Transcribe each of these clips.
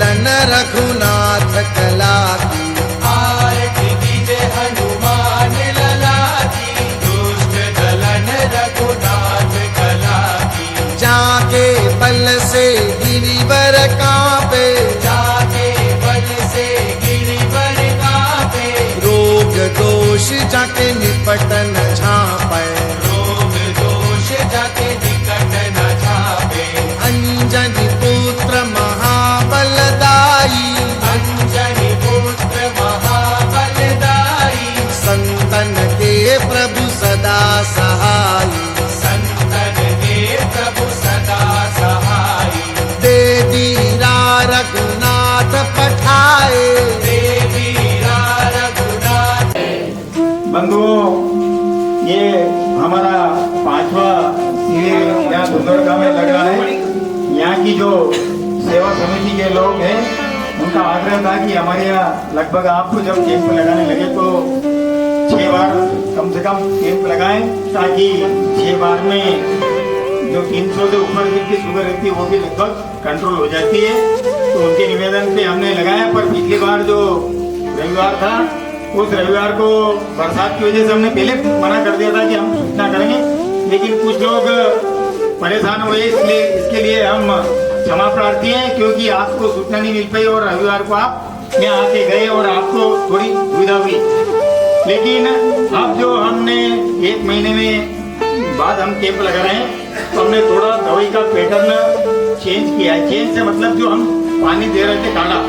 दलन रघुनाथ कला की। आरती कीजे हनुमान लला की, दुष्ट दलन रघुनाथ कला की। जाके बल से गिरिवर कांपे, जाके बल से गिरिवर कांपे। रोग दोष जाके निपट न झांपे, रोग दोष जाके निकट न झापे। अंजनी पुत्र महाबलदाई, अंजनी पुत्र महाबलदाई। संतन के प्रभु सदा सहाई। संतन के प्रभु सदा सहाई। देवी रघुनाथ पठाए, देवी रघुनाथ। बंधुओं, ये हमारा 5वां शिविर यहाँ धुंधुरका में लग रहा है। यहाँ की जो सेवा समिति के लोग हैं, उनका आग्रह था कि हमारे यहाँ लगभग आपको जब कैंप लगाने लगे तो 6 बार कम से कम कैंप लगाएं, ताकि 6 बार में जो 300 से ऊपर की शुगर रहती है वो भी लगभग कंट्रोल हो जाती है। तो उनके निवेदन पे हमने लगाया, पर पिछली बार जो रविवार था उस रविवार को बरसात की वजह से हमने पहले मना कर दिया था कि हम सूचना करेंगे, लेकिन कुछ लोग परेशान हुए, इसलिए इसके लिए हम क्षमा प्रार्थी हैं, क्योंकि आपको सूचना नहीं मिल पाई और रविवार को आप यहाँ आके गए और आपको थोड़ी दुविधा हुई। लेकिन अब जो हमने 1 महीने में बाद हम कैंप लगा रहे हैं, तो हमने थोड़ा दवाई का पैटर्न चेंज किया है। चेंज से मतलब जो हम पानी दे रहे थे काढ़ा,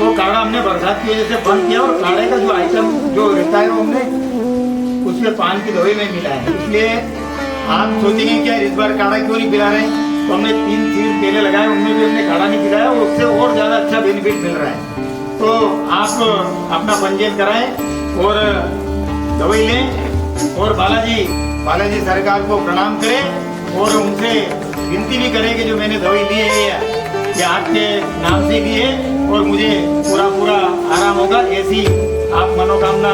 वो काढ़ा हमने बरसात की वजह से बंद किया और काढ़े का जो आइटम जो रहता है वो हमने उसमें पान की दवाई में मिला है। इसलिए आप सोचेंगे क्या इस बार काढ़ा क्यों नहीं पिला रहे, तो हमने 3 चीज पहले लगाए, उनमें भी हमने काढ़ा नहीं पिलाया और उससे और ज्यादा अच्छा बेनिफिट मिल रहा है। तो आप अपना पंजीयन कराएं और दवाई लें और बालाजी सरकार को प्रणाम करें और उनसे विनती भी करें कि जो मैंने दवाई ली है ये आपके नाम से ली है और मुझे पूरा आराम होगा। ऐसी आप मनोकामना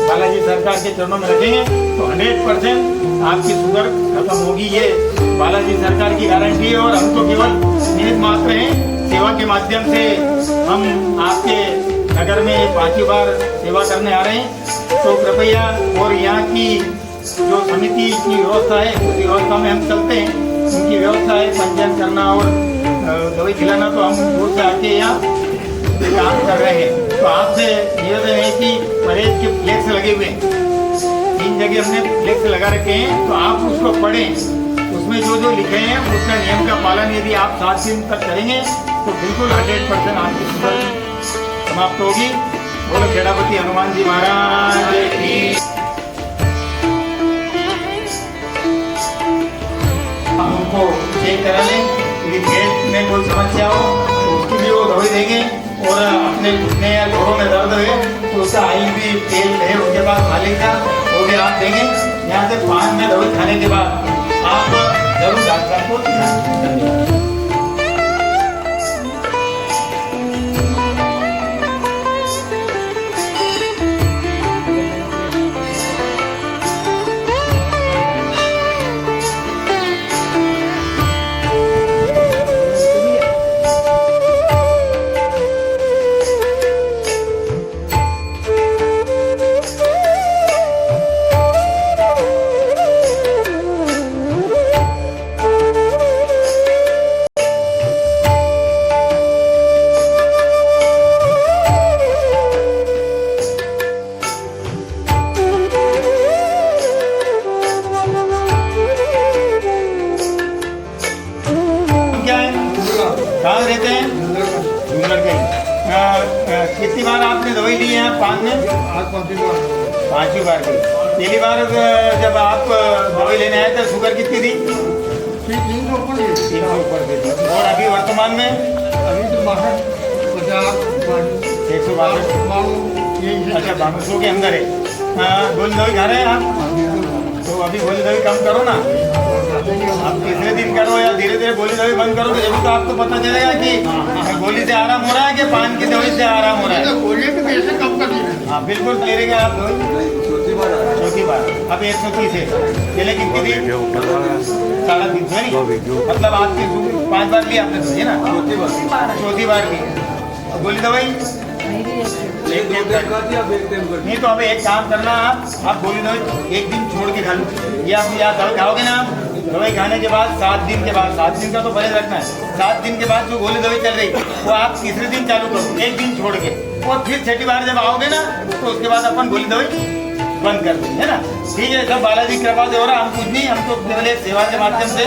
बालाजी सरकार के चरणों में रखेंगे तो 100% आपकी शुगर खत्म होगी। ये बालाजी सरकार की गारंटी है और हम तो केवल निमित्त मात्र हैं। सेवा के माध्यम से हम आपके नगर में 5वीं बार सेवा करने आ रहे हैं, तो कृपया और यहाँ की जो समिति की व्यवस्था है उस व्यवस्था में हम चलते हैं। उनकी व्यवस्था है पंजीयन करना और दवाई खिलाना, तो हम दूर से आके यहाँ काम कर रहे हैं। तो आपसे निवेदन है कि परहेज के फ्लेक्स लगे हुए हैं, 3 जगह हमने फ्लेक्स लगा रखे हैं, तो आप उसको पढ़ें, उसमें जो लिखे हैं उसका नियम का पालन यदि आप 7 दिन तक करेंगे तो बिल्कुल 100% आपकी शुगर समाप्त होगी। बोलो खेड़ापति हनुमान जी महाराज की। हम उनको चेक करा लें, यदि पेट में कोई समस्या हो तो उसकी भी वो दवाई देंगे और अपने घुटने या जोड़ों में दर्द है तो उसका आयल भी तेल है उनके पास मालिक का, वो भी आप देंगे। यहाँ से 5 में दवाई खाने के बाद आप जरूर डॉक्टर को दिखाएं। कहाँ रहते हैं? कितनी बार आपने दवाई ली है? 5 में? आज 5वीं बार की। पहली बार जब आप दवाई लेने आए थे शुगर कितनी थी? 300 ऊपर थी। और अभी वर्तमान में? अभी तो 162 अच्छा 200 के अंदर है। गोली दवाई खा रहे हैं आप? तो अभी गोली दवाई कम करो ना, आप तीसरे दिन करो या धीरे धीरे गोली दवाई बंद करो, तो जब तो आपको पता चलेगा कि गोली से आराम हो रहा है कि पान की दवाई से आराम हो रहा है। गोली तो वैसे कम कर दी है। हाँ बिल्कुल क्लियरिंग है आप दो चौथी बार अब 130 है पहले कितनी थी 3.5 है नहीं मतलब आपकी 5 बार ली आपने तो है ना चौथी बार ली अब गोली दवाई नहीं तो हमें एक काम करना आप गोली दवाई एक दिन छोड़ के खा लो ये आप दवाई खाओगे ना आप दवाई खाने के बाद 7 दिन के बाद 7 दिन का तो परहेज रखना है 7 दिन के बाद जो गोली दवाई चल रही वो आप तीसरे दिन चालू करो एक दिन छोड़ के और फिर छठी बार जब आओगे ना तो उसके बाद अपन गोली दवाई बंद कर देंगे है ना ठीक है सब बालाजी कृपा से हो रहा हम कुछ नहीं हम तो केवल एक सेवा के माध्यम से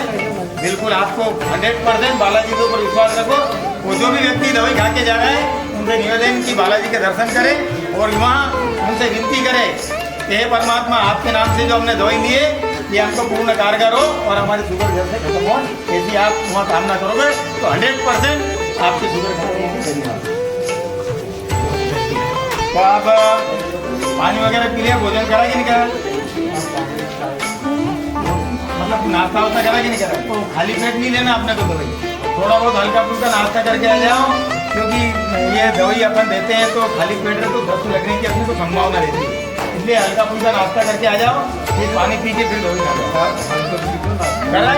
बिल्कुल आपको 100% बालाजी के ऊपर विश्वास रखो वो जो भी व्यक्ति दवाई खा के जा रहा है उनसे निवेदन की बालाजी के दर्शन करे और वहाँ उनसे विनती करे कि हे परमात्मा आपके नाम से जो हमने दवाई लिए ये हमको पूर्ण कारगर हो और हमारी शुगर जल्द से खत्म हो ऐसी आप वहाँ कामना करोगे तो 100% आपकी शुगर खत्म होगी तो आप पानी वगैरह पी लिया भोजन करा कि नहीं करा मतलब नाश्ता वास्ता करा कि नहीं करा तो खाली पेट नहीं लेना आपने तो दवाई थोड़ा बहुत हल्का फुल्का नाश्ता करके आ जाओ क्योंकि ये दवाई अपन देते हैं तो खाली पेट में तो दस्त लगने की अपनी को संभावना रहती है इसलिए हल्का फुल्का नाश्ता करके आ जाओ फिर पानी पी के फिर दवाई खा जाओ करा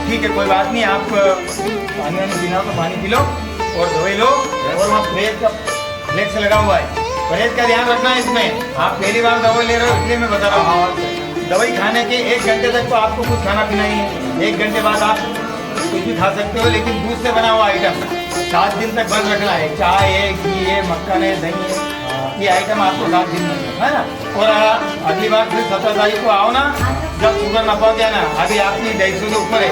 ठीक है कोई बात नहीं आप पानी वानी पीना हो तो पानी पी लो और दवाई लो और वहाँ फ्लेक्स लगा हुआ है परहेज का ध्यान रखना है इसमें आप पहली बार दवाई ले रहे हो इसलिए मैं बता रहा हूँ दवाई खाने के 1 घंटे तक तो आपको कुछ खाना पीना ही है 1 घंटे बाद आप कुछ भी खा सकते हो लेकिन दूध से बना हुआ आइटम 7 दिन तक बंद रखना है चाय है घी है मक्खन है दही है ये आइटम आपको 7 दिन में है ना और अगली बार फिर 17 तारीख को आओ ना जब शुगर ना पहुँच जाए ना अभी आपकी 150 के ऊपर है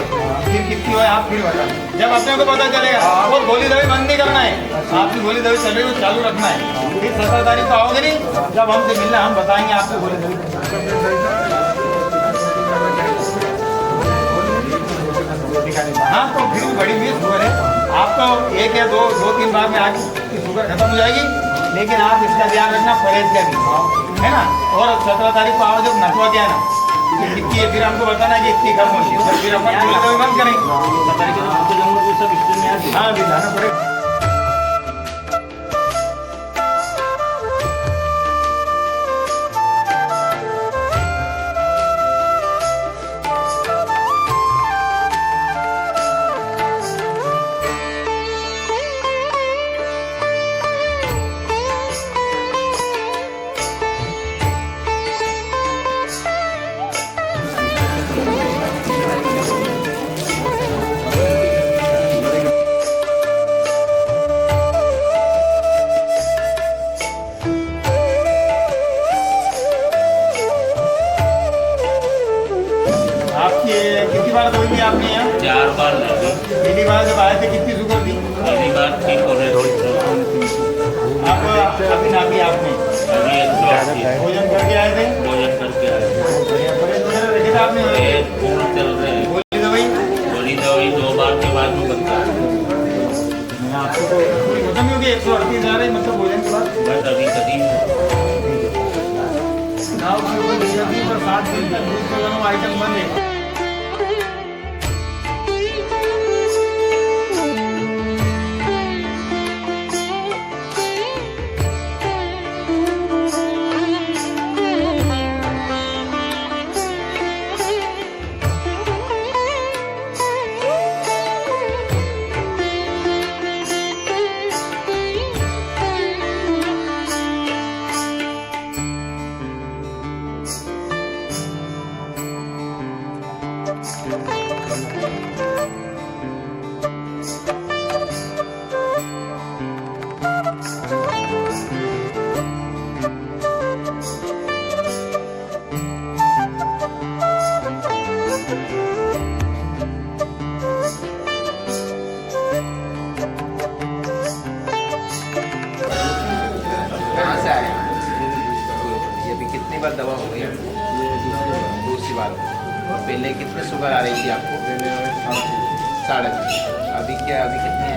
फिर कितनी हो आप फिर बता जब अपने को पता चलेगा और गोली दवाई बंद नहीं करना है आपकी गोली दवाई चल रही है चालू रखना है फिर 17 तारीख को आओगे नहीं जब हमसे मिलना हम बताएंगे आपको गोली दवाई हाँ तो फिर बड़ी हुई शुगर है आपको 1 या 2-3 बार में आगे की शुगर खत्म हो जाएगी लेकिन आप इसका ध्यान रखना परहेज का भी है ना और 17 तारीख को आओ जब नटवा गया ना कितनी है फिर हमको बताना कि इतनी कम होगी तो फिर अपन गोली दवाई बंद करेंगे हाँ अभी जाना पड़ेगा कितनी बार दवाई दी आपने यहाँ 4 बार लगी पहली बार जब आए थे कितनी शुगर थी पहली बार ठीक हो रहे आप अभी ना भी आपने भोजन करके आए थे भोजन करके आए रखे थे आपने पूर्ण चल रहे हैं गोली दवाई 2 बार के बाद में बनता है आपको तो पूरी खत्म ही होगी 138 जा रहे मतलब भोजन के बाद बस अभी कदीम पर 7 दिन तक दूध का दोनों आइटम बंद है बार दवा हो गई दूसरी बार पहले कितने शुगर आ रही थी आपको 3.5 अभी क्या अभी कितनी है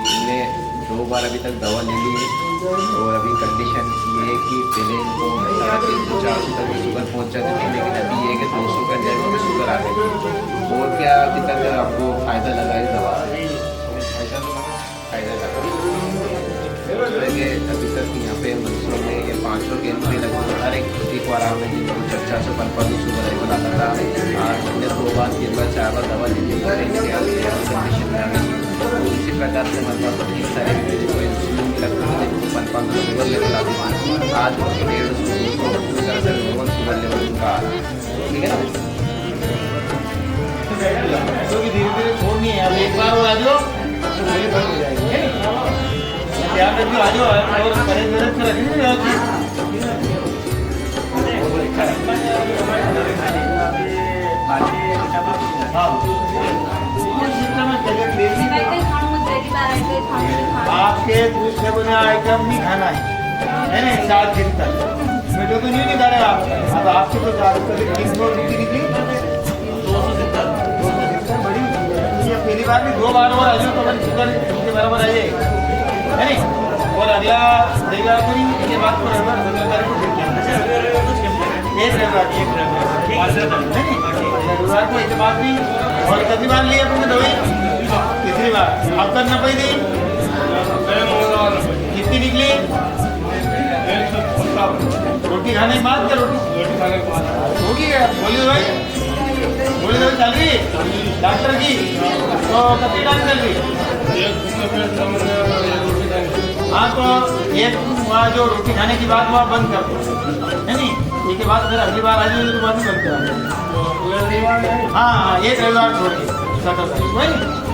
हमने 2 बार अभी तक दवा ले ली है और अभी कंडीशन ये है कि पहले इनको 350-400 तक शुगर पहुँच जाती थी लेकिन अभी ये है कि 200 का जगह शुगर आ गई और क्या अभी तक आपको फ़ायदा लगा है दवा कि अभी तक यहाँ पे मंसूर में ये 500 केंद्र में लगभग हर एक बार आने जिनको चर्चा से पनपन शुगर है बना सकता है आज हमने 2 बार 3 बार 4 बार दवा ली थी कंडीशन में इसी प्रकार से हमारे पास बहुत सारे कोई इंसुलिन लगता है पनपन शुगर लेवल आती है आज 150 से नॉर्मल शुगर लेवल उनका आ रहा है ठीक है ना क्योंकि धीरे धीरे छोड़नी है अब एक बार वो आ जाओ तो मेरी बंद हो जाएगी ध्यान रखिए आ जाओ और परहेज मेहनत से रखनी है आपके दूसरे बने आइटम नहीं खाना है ना 7 दिन तक बेटो तो नहीं खा रहे आप अब आपके तो 300 रुपये निकली बड़ी पहली बार भी 2 बार और आ जाओ तो बड़ी शुगर के बराबर आ जाएगी है नहीं और अगला देगा कोई ये बात को रविवार को एक बात नहीं और कितनी बार ली अपने दवाई तीसरी बार अब करना पड़ी कितनी निकली रोटी खाने के बाद क्या रोटी खाने के बाद होगी क्या बोली दवाई चल रही डॉक्टर की तो कितनी टाइम चल रही हाँ तो एक वहाँ जो रोटी खाने की बात वहाँ बंद कर दो है नहीं इसके बाद फिर अगली बार आ जाएगी तो बाद में बंद करा हाँ एक रविवार छोड़ के 17 तारीख वही